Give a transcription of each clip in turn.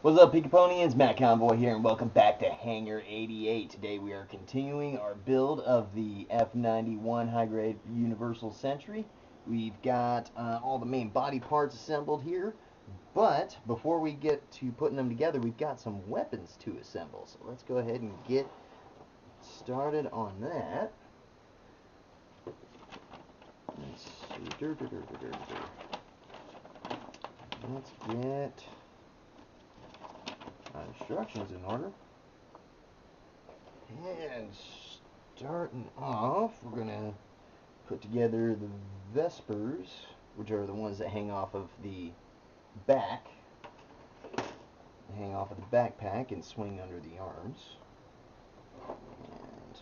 What's up, Picaponians? Matt Convoy here, and welcome back to Hangar 88. Today we are continuing our build of the F91 high-grade Universal Sentry. We've got all the main body parts assembled here, but before we get to putting them together, we've got some weapons to assemble. So let's go ahead and get started on that. Let's see. Let's get instructions in order. And starting off, we're going to put together the Vespers, which are the ones that hang off of the back. They hang off of the backpack and swing under the arms. And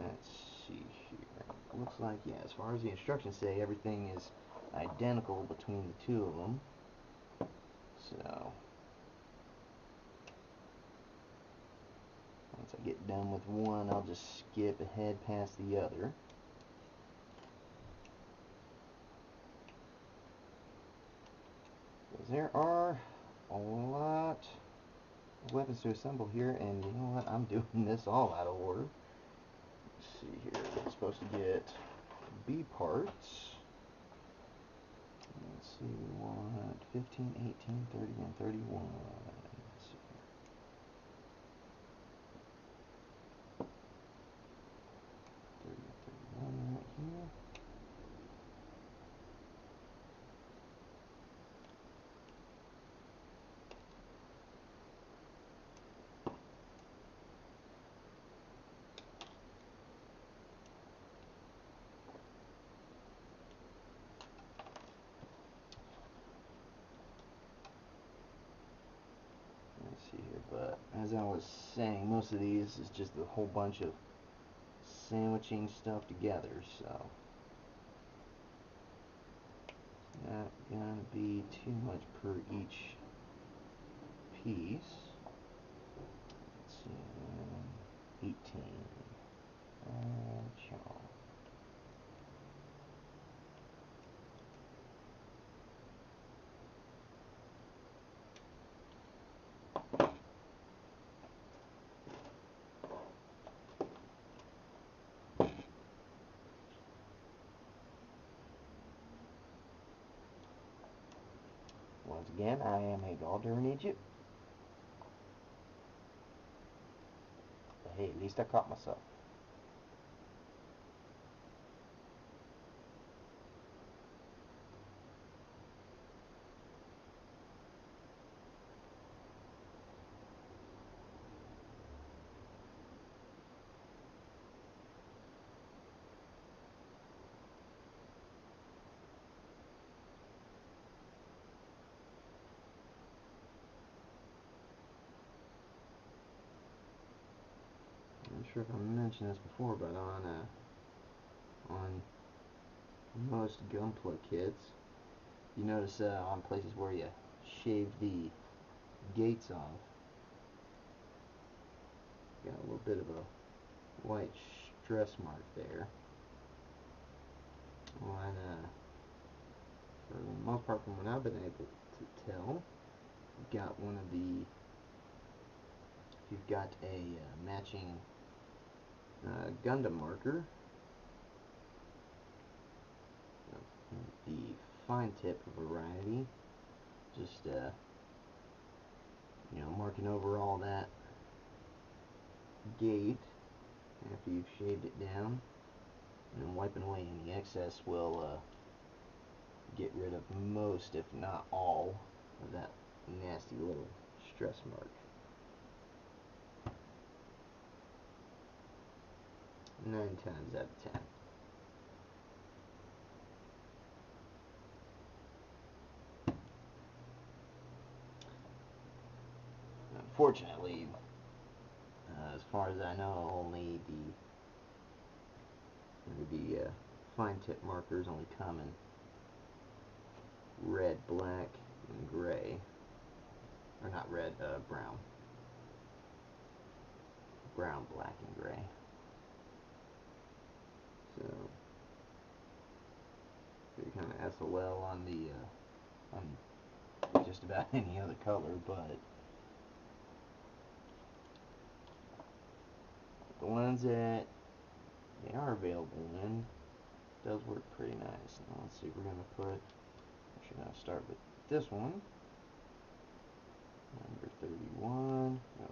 let's see here. Looks like, yeah, as far as the instructions say, everything is identical between the two of them. So once I get done with one, I'll just skip ahead past the other. Because there are a lot of weapons to assemble here, and you know what? I'm doing this all out of order. Let's see here. We're supposed to get B parts. Let's see, we want 15, 18, 30, and 31. Let's see. 30 and 31 right here. Let's see here, but as I was saying, most of these is just a whole bunch of sandwiching stuff together, so it's not gonna be too much per each piece. Let's see, 18. Chow. Once again, I am a Gundam Egypt. But hey, at least I caught myself. I'm not sure if I mentioned this before, but on most Gunpla kits, you notice on places where you shave the gates off, got a little bit of a white stress mark there. And for the most part, from what I've been able to tell, you've got one of the, if you've got a matching Gundam marker, the fine tip variety, just you know, marking over all that gate after you've shaved it down, and then wiping away any excess will get rid of most, if not all, of that nasty little stress mark. 9 times out of 10. Unfortunately, as far as I know, only the fine tip markers only come in red, black, and gray. Or not red, brown. Brown, black, and gray. So you're kind of SOL on the just about any other color, but the ones that they are available in does work pretty nice. Now let's see, we're gonna put, actually I'll start with this one, number 31. I'll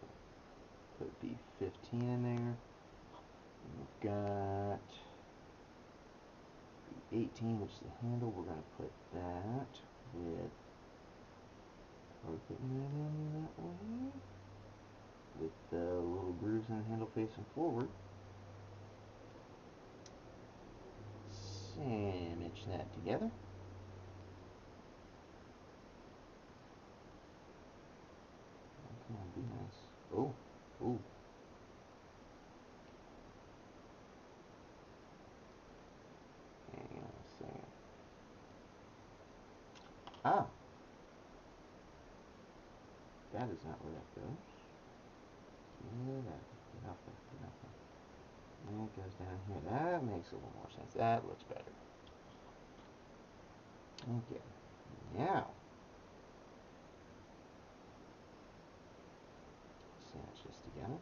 put B15 in there. And we've got B18, which is the handle. We're gonna put that with, are we putting that in that way? With the little grooves in the handle facing forward. Sandwich that together. Come on, be nice. Oh, oh. Hang on a second. Ah! That is not where that goes. Yeah, that, nothing. And it goes down here. That makes a little more sense. That looks better. Okay. Now, sandwich this together.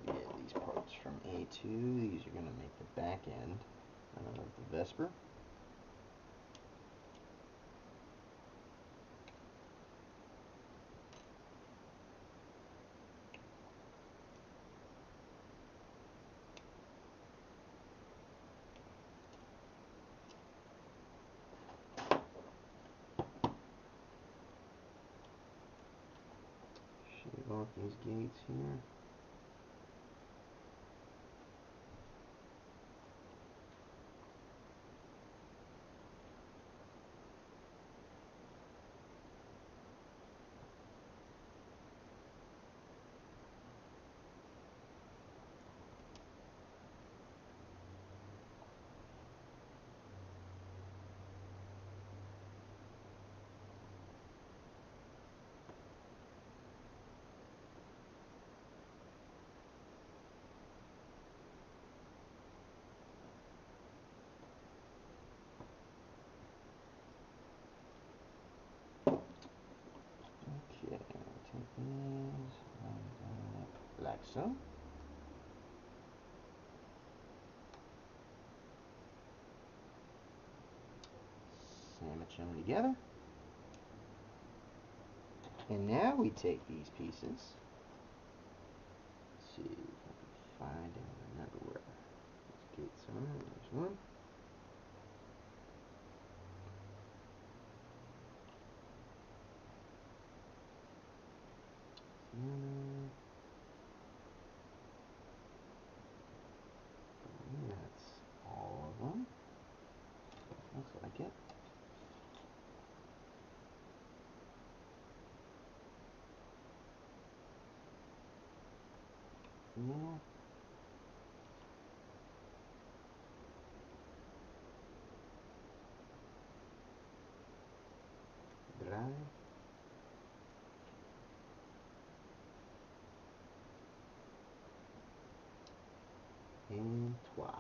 We'll get these parts from A2. These are going to make the back end of the Vesper. Shave off these gates here. Like so. Sandwich them together. And now we take these pieces. Let's see if I can find and remember where these gates are. There's one. That's all of them. Looks like it. Yeah. Dry. And trois.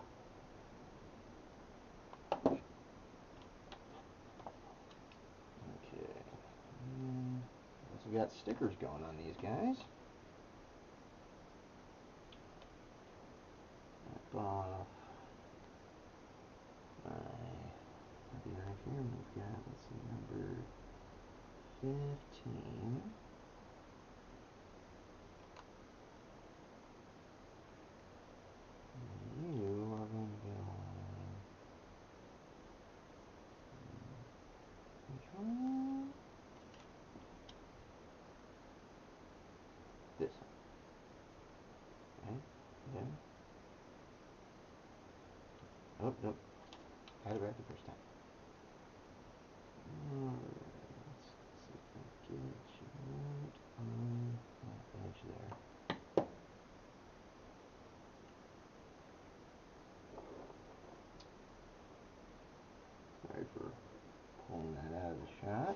Okay. Also got stickers going on these guys. Off my knife here, and we've got, let's see, number 15. And you are going to go on which one? This one. Okay, yeah. Oh, nope. Had it right the first time. Alright, let's see if I can get you right on that edge there. Sorry for pulling that out of the shot.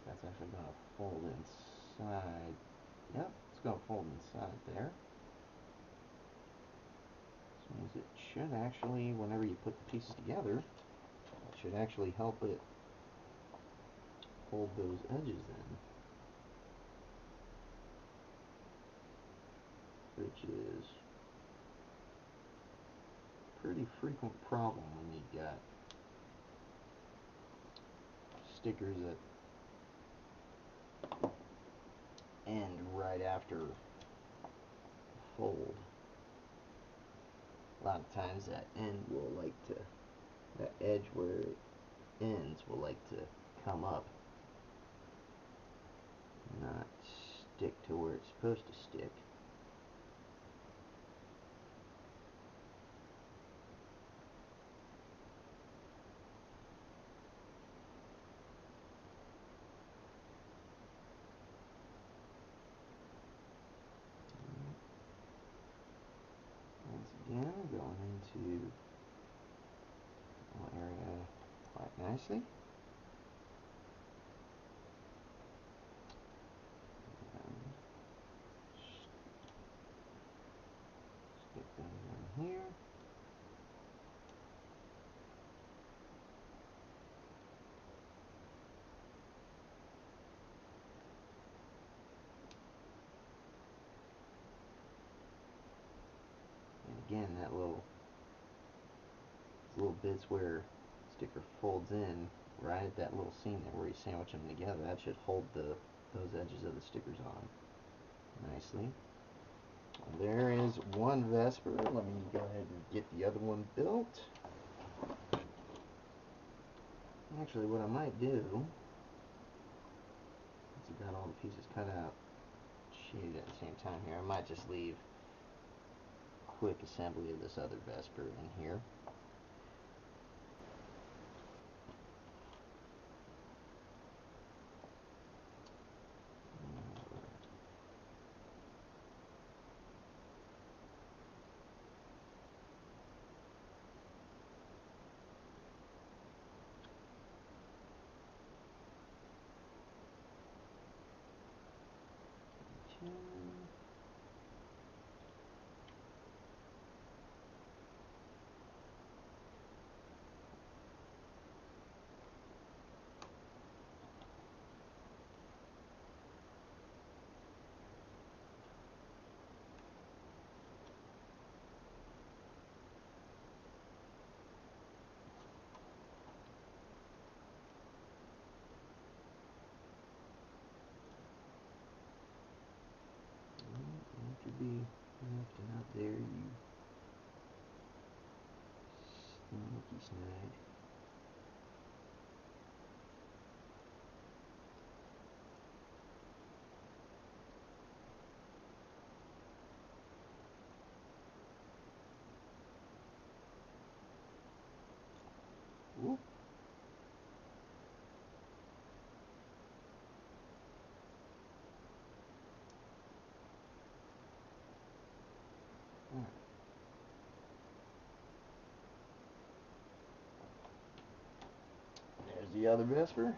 that's actually going to fold inside. Yep, it's going to fold inside there. This means it should actually, whenever you put the pieces together, it should actually help it hold those edges in, which is a pretty frequent problem when you got stickers that end right after fold. A lot of times that end will like to, that edge where it ends will like to come up, not stick to where it's supposed to stick. Once again, going into one area quite nicely. Stick those in here. And again, that little bits where sticker folds in right at that little seam there where you sandwich them together, that should hold those edges of the stickers on nicely. There is one Vesper. Let me go ahead and get the other one built. Actually, what I might do, since I've got all the pieces cut out, shaded at the same time here, I might just leave a quick assembly of this other Vesper in here. To be lifting up there, you sneaky snag. Whoop. Alright. There's the other Vesper.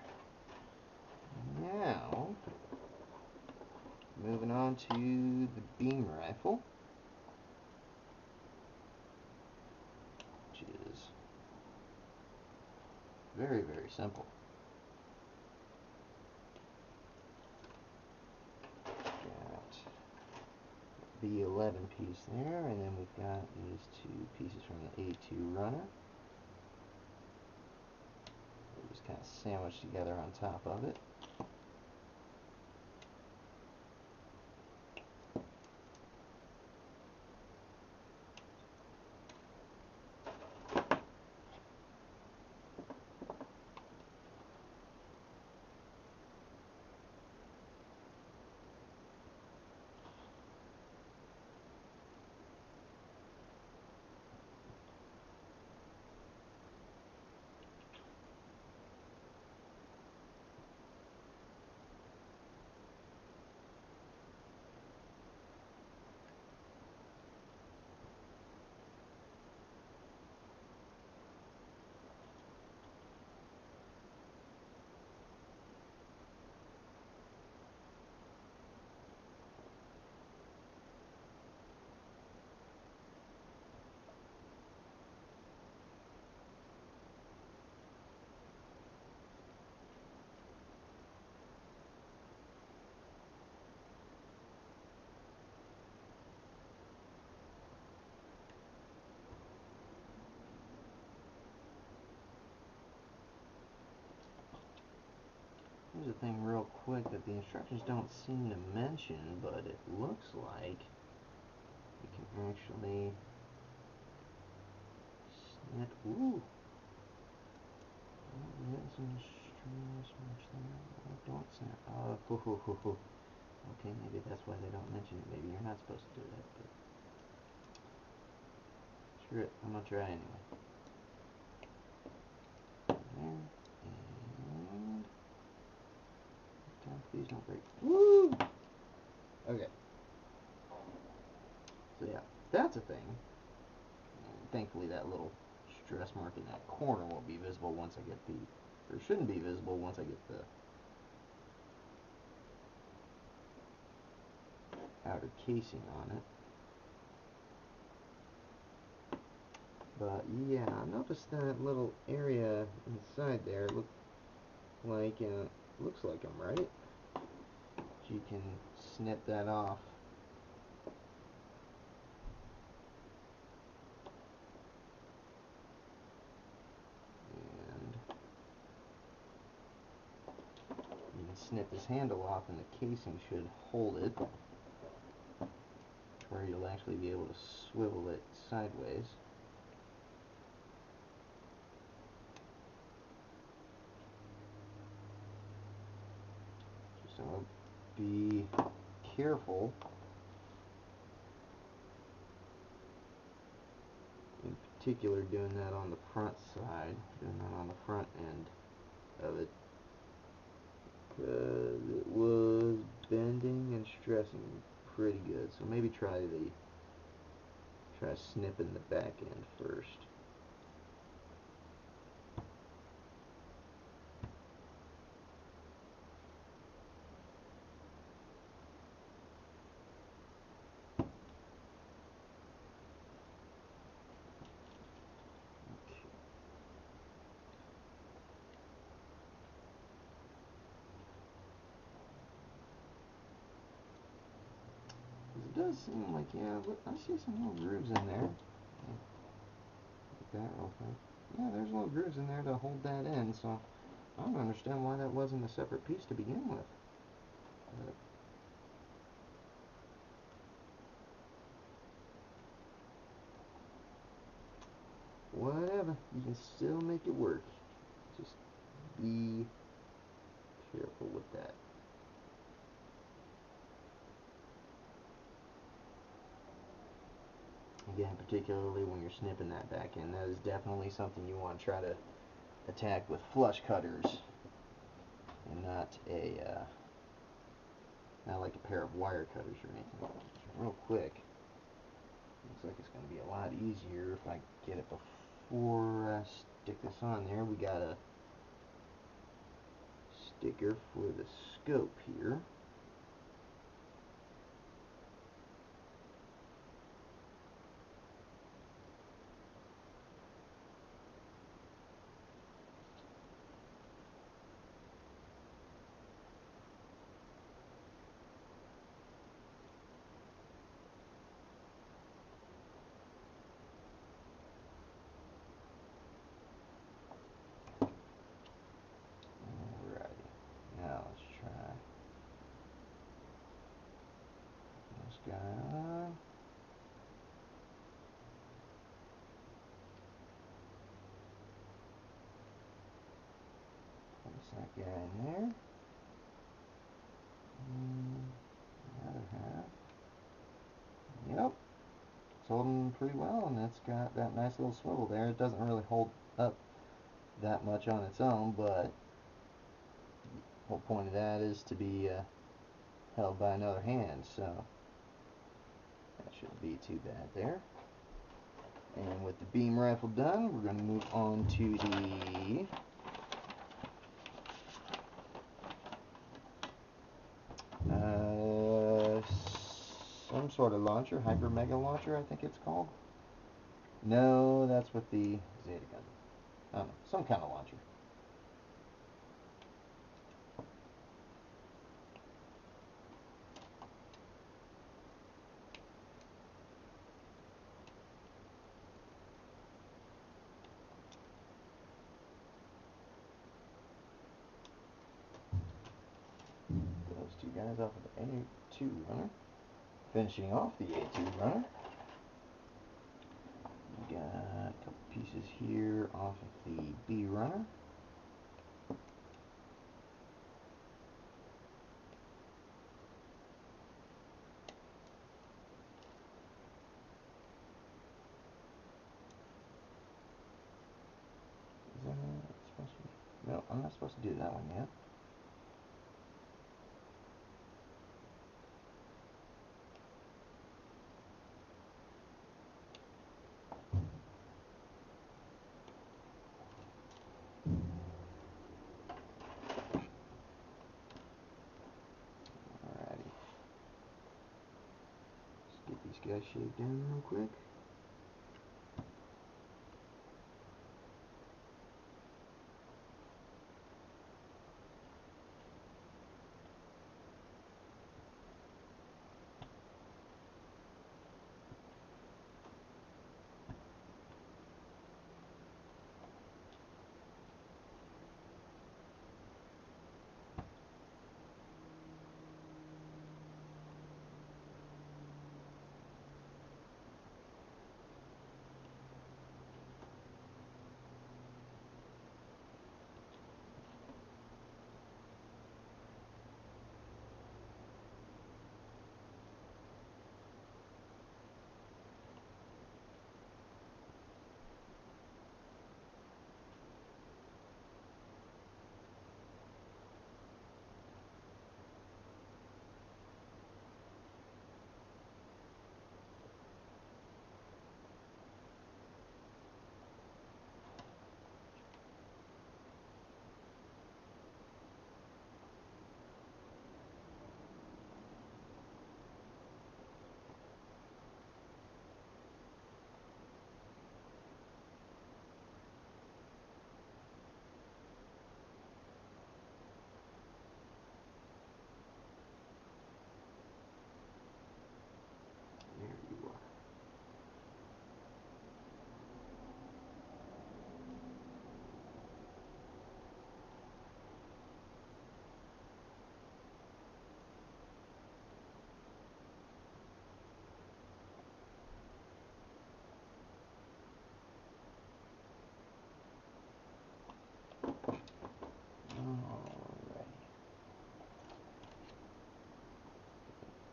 Now, moving on to the beam rifle, which is very, very simple. Got the 11 piece there, and then we've got these two pieces from the A2 runner. They're just kind of sandwiched together on top of it. here's the thing real quick that the instructions don't seem to mention, but it looks like you can actually snip. Ooh. Don't snap. Okay, maybe that's why they don't mention it. Maybe you're not supposed to do that, but screw it. I'm gonna try anyway. There. And please don't break. Woo! Okay. So yeah, that's a thing. And thankfully that little stress mark in that corner won't be visible once I get or shouldn't be visible once I get the outer casing on it. But yeah, I noticed that little area inside there looks like I'm right. You can snip that off. And you can snip this handle off and the casing should hold it, where you'll actually be able to swivel it sideways. So be careful in particular doing that on the front side, doing that on the front end of it, because it was bending and stressing pretty good. So maybe try snipping the back end first. It does seem like, yeah, look, I see some little grooves in there. Look at that real quick. Yeah, there's little grooves in there to hold that in, so I don't understand why that wasn't a separate piece to begin with. But whatever, you can still make it work. Just be careful with that. Again, particularly when you're snipping that back end, that is definitely something you want to try to attack with flush cutters, and not like a pair of wire cutters or anything. Real quick, looks like it's going to be a lot easier if I get it before I stick this on there. We got a sticker for the scope here. Guy on. Place that guy in there. And the other half. Yep. It's holding pretty well, and it's got that nice little swivel there. It doesn't really hold up that much on its own, but the whole point of that is to be held by another hand, so that shouldn't be too bad there. And with the beam rifle done, we're going to move on to the some sort of launcher, Hyper Mega Launcher I think it's called. No, that's with the Zeta gun. I don't know, some kind of launcher. guys off of the A2 runner. Finishing off the A2 runner, we got a couple pieces here off of the B runner. Is that supposed to be? No, I'm not supposed to do that one yet. Get these guys shaved down real quick.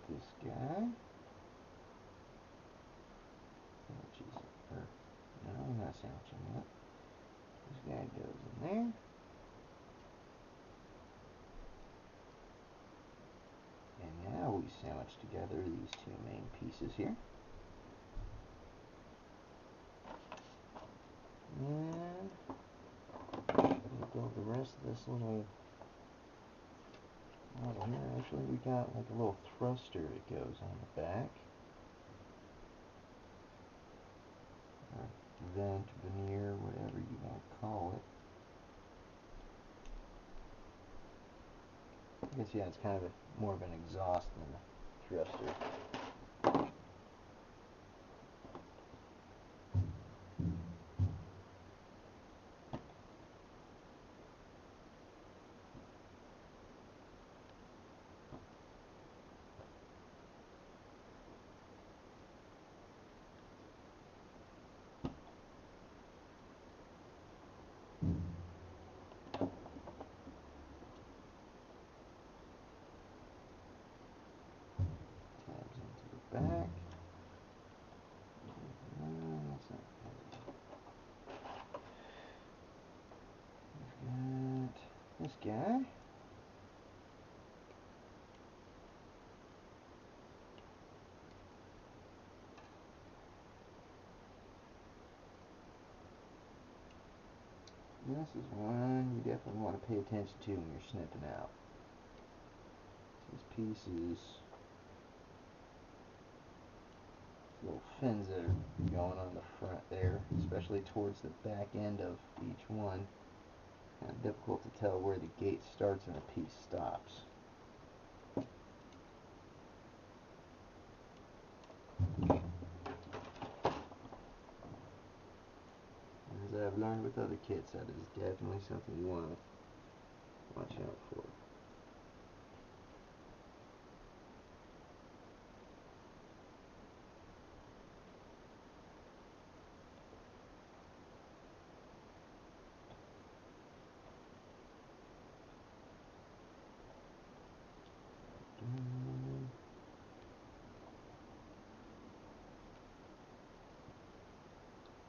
This guy. Oh, geez. No, I'm not sandwiching that. This guy goes in there. And now we sandwich together these two main pieces here. And we'll build the rest of this little model here. Actually, we got like a little thruster that goes on the back. Or vent, veneer, whatever you want to call it. I guess, yeah, it's kind of more of an exhaust than a thruster. Back. That's not We've got this guy. This is one you definitely want to pay attention to when you're snipping out. These pieces, little fins that are going on the front there, especially towards the back end of each one. Kind of difficult to tell where the gate starts and the piece stops. As I've learned with other kits, that is definitely something you want to watch out for.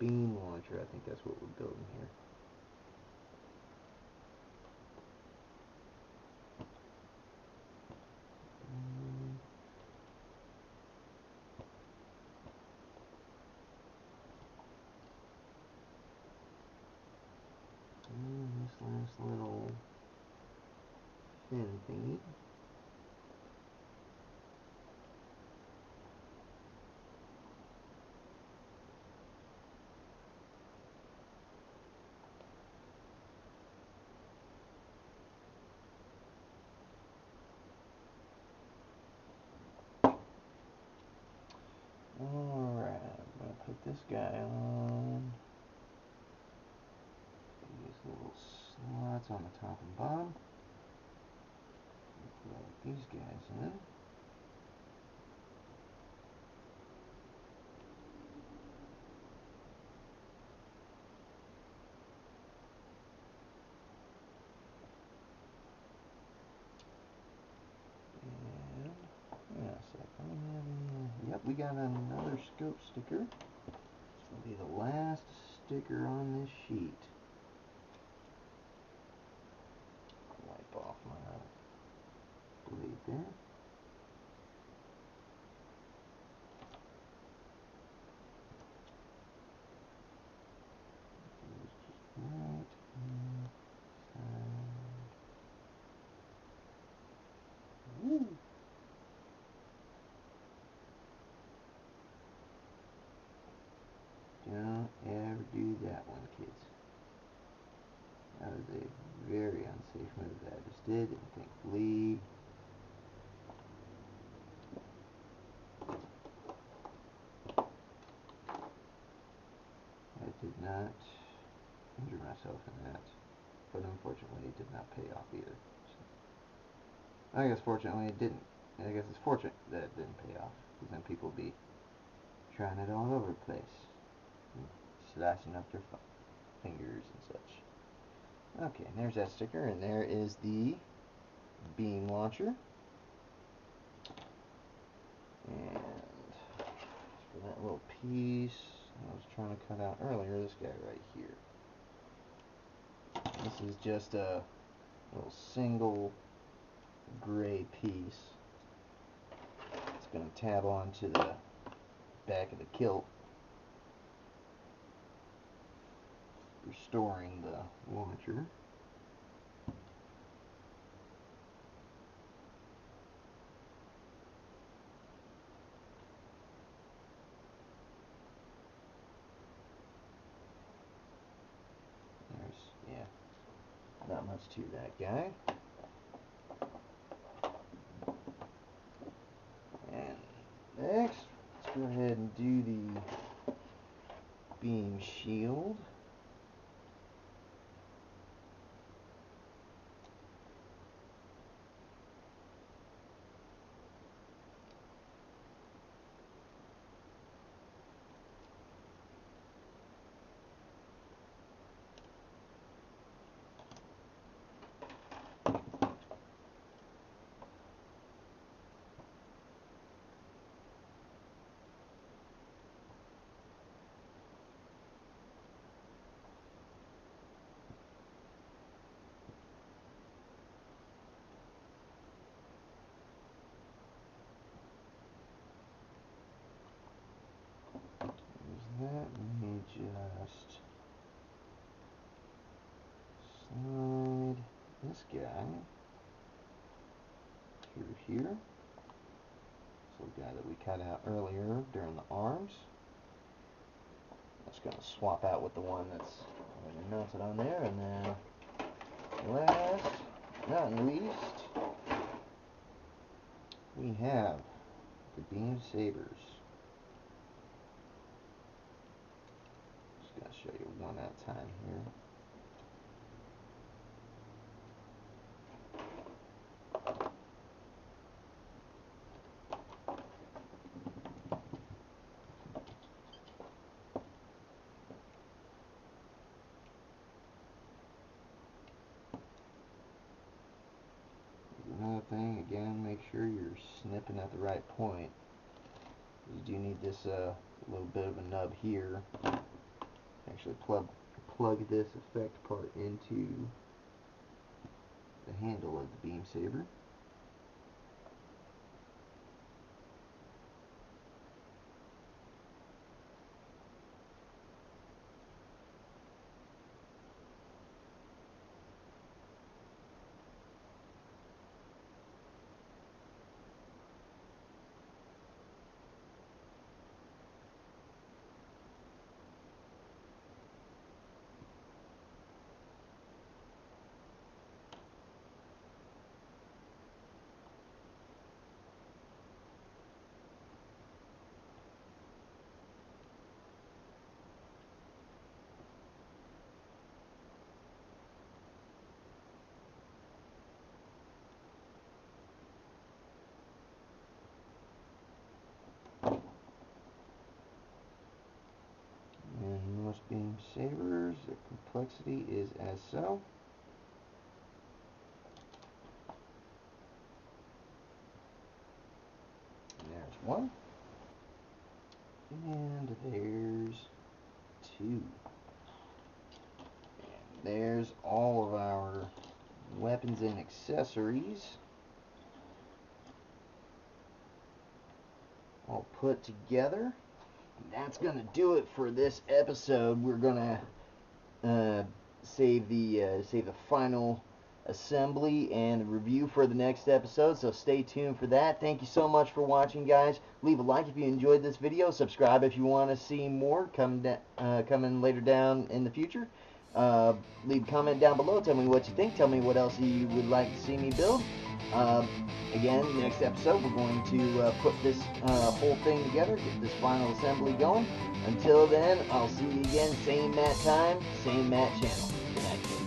beam launcher. I think that's what we're building here. And this last little fin thingy. Alright, I'm going to put this guy on these little slots on the top and bottom. Plug these guys in. Yep, we got another scope sticker. This will be the last sticker on this sheet. Wipe off my blade there. Right inside. Woo! Don't ever do that one, kids. That was a very unsafe move that I just did. Didn't think to bleed. I did not injure myself in that, but unfortunately it did not pay off either. So, I guess fortunately it didn't. I guess it's fortunate that it didn't pay off, because then people would be trying it all over the place, slashing up their fingers and such. Okay, and there's that sticker, and there is the beam launcher. And for that little piece I was trying to cut out earlier, this guy right here. This is just a little single gray piece. It's going to tab onto the back of the kilt, restoring the launcher. Not much to that guy. And next, let's go ahead and do the beam shield. Let me just slide this guy through here. This little guy that we cut out earlier during the arms. That's going to swap out with the one that's already mounted on there. And then last but not least, we have the beam sabers. Just going to show you one at a time here. Another thing, again, make sure you're snipping at the right point. You do need this little bit of a nub here Actually plug this effect part into the handle of the beam saber. And most beam sabers, the complexity is as so. And there's one. And there's two. And there's all of our weapons and accessories all put together. That's going to do it for this episode. We're going to save the final assembly and the review for the next episode, so stay tuned for that. Thank you so much for watching, guys. Leave a like if you enjoyed this video. Subscribe if you want to see more coming later down in the future. Leave a comment down below. Tell me what you think. Tell me what else you would like to see me build. Again, next episode, we're going to put this whole thing together, get this final assembly going. Until then, I'll see you again, same Matt time, same Matt channel. Good night, kids.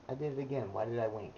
I did it again. Why did I wink?